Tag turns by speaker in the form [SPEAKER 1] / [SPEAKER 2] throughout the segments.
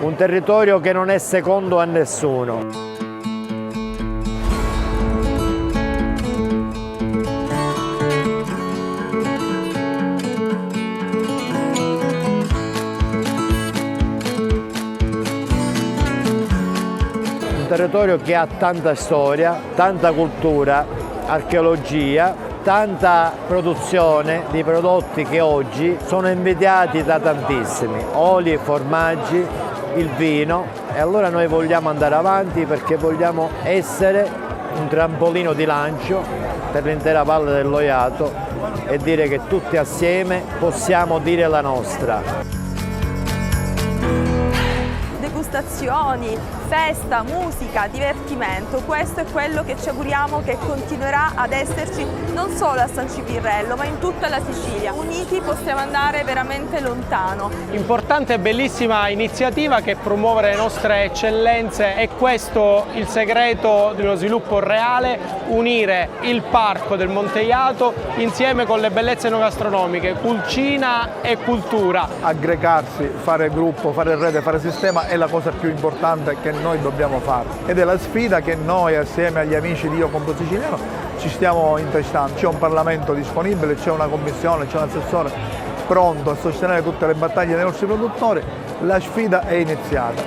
[SPEAKER 1] un territorio che non è secondo a nessuno. Un territorio che ha tanta storia, tanta cultura, archeologia, tanta produzione di prodotti che oggi sono invidiati da tantissimi, oli, formaggi, il vino, e allora noi vogliamo andare avanti perché vogliamo essere un trampolino di lancio per l'intera Valle del Lojato e dire che tutti assieme possiamo dire la nostra.
[SPEAKER 2] Degustazioni, festa, musica, divertimento, questo è quello che ci auguriamo che continuerà ad esserci non solo a San Cipirrello ma in tutta la Sicilia. Uniti possiamo andare veramente lontano.
[SPEAKER 3] Importante e bellissima iniziativa che promuove le nostre eccellenze, è questo il segreto di uno sviluppo reale, unire il parco del Monte Jato insieme con le bellezze enogastronomiche, cucina e cultura.
[SPEAKER 4] Aggregarsi, fare gruppo, fare rete, fare sistema è la cosa più importante che noi dobbiamo fare ed è la sfida che noi assieme agli amici di Io Compro Siciliano ci stiamo intestando. C'è un Parlamento disponibile, c'è una commissione, c'è un assessore pronto a sostenere tutte le battaglie dei nostri produttori, la sfida è iniziata.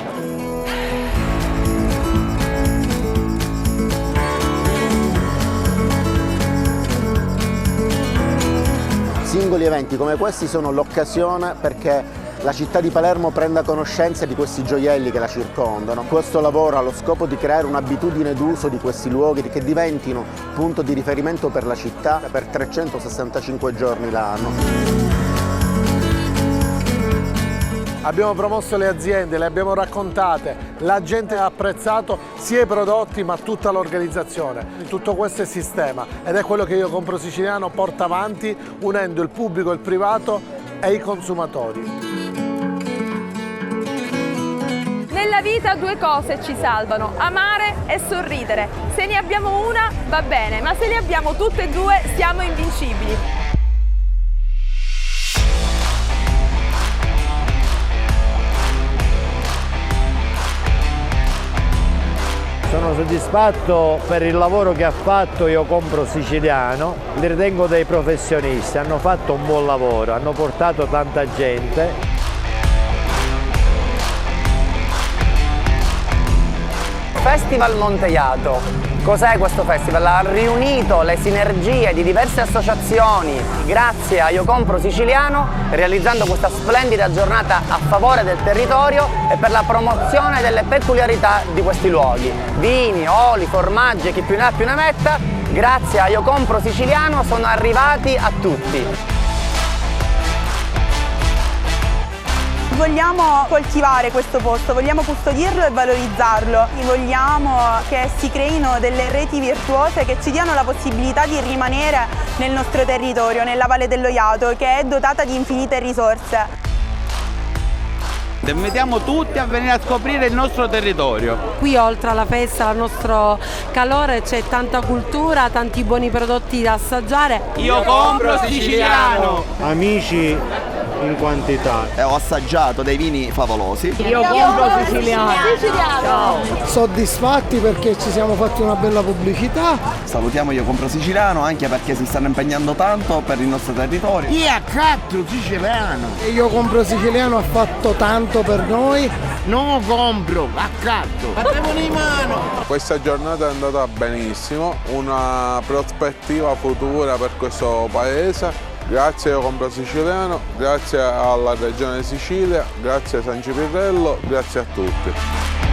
[SPEAKER 5] Singoli eventi come questi sono l'occasione perché la città di Palermo prenda conoscenza di questi gioielli che la circondano. Questo lavoro ha lo scopo di creare un'abitudine d'uso di questi luoghi che diventino punto di riferimento per la città per 365 giorni l'anno.
[SPEAKER 6] Abbiamo promosso le aziende, le abbiamo raccontate, la gente ha apprezzato sia i prodotti ma tutta l'organizzazione. Tutto questo è sistema ed è quello che Io Compro Siciliano porta avanti unendo il pubblico, il privato e i consumatori.
[SPEAKER 2] Nella vita due cose ci salvano, amare e sorridere. Se ne abbiamo una va bene, ma se ne abbiamo tutte e due siamo invincibili.
[SPEAKER 1] Sono soddisfatto per il lavoro che ha fatto Io Compro Siciliano, li ritengo dei professionisti, hanno fatto un buon lavoro, hanno portato tanta gente.
[SPEAKER 7] Festival Monte Jato. Cos'è questo festival? Ha riunito le sinergie di diverse associazioni grazie a Io Compro Siciliano, realizzando questa splendida giornata a favore del territorio e per la promozione delle peculiarità di questi luoghi. Vini, oli, formaggi e chi più ne ha più ne metta, grazie a Io Compro Siciliano sono arrivati a tutti.
[SPEAKER 8] Vogliamo coltivare questo posto, vogliamo custodirlo e valorizzarlo, vogliamo che si creino delle reti virtuose che ci diano la possibilità di rimanere nel nostro territorio, nella Valle del Lojato, che è dotata di infinite risorse.
[SPEAKER 9] Invitiamo tutti a venire a scoprire il nostro territorio.
[SPEAKER 10] Qui oltre alla festa, al nostro calore, c'è tanta cultura, tanti buoni prodotti da assaggiare.
[SPEAKER 9] Io Compro Siciliano!
[SPEAKER 11] Amici in quantità.
[SPEAKER 12] Ho assaggiato dei vini favolosi.
[SPEAKER 13] Io Compro Siciliano!
[SPEAKER 14] Ciao. Soddisfatti perché ci siamo fatti una bella pubblicità.
[SPEAKER 12] Salutiamo Io Compro Siciliano anche perché si stanno impegnando tanto per il nostro territorio.
[SPEAKER 15] Io Compro Siciliano!
[SPEAKER 14] E Io Compro Siciliano ha fatto tanto per noi.
[SPEAKER 15] Non compro, accatto!
[SPEAKER 16] Battemono in mano! Questa giornata è andata benissimo, una prospettiva futura per questo paese. Grazie a Io Compro Siciliano, grazie alla Regione Sicilia, grazie a San Cipirrello, grazie a tutti.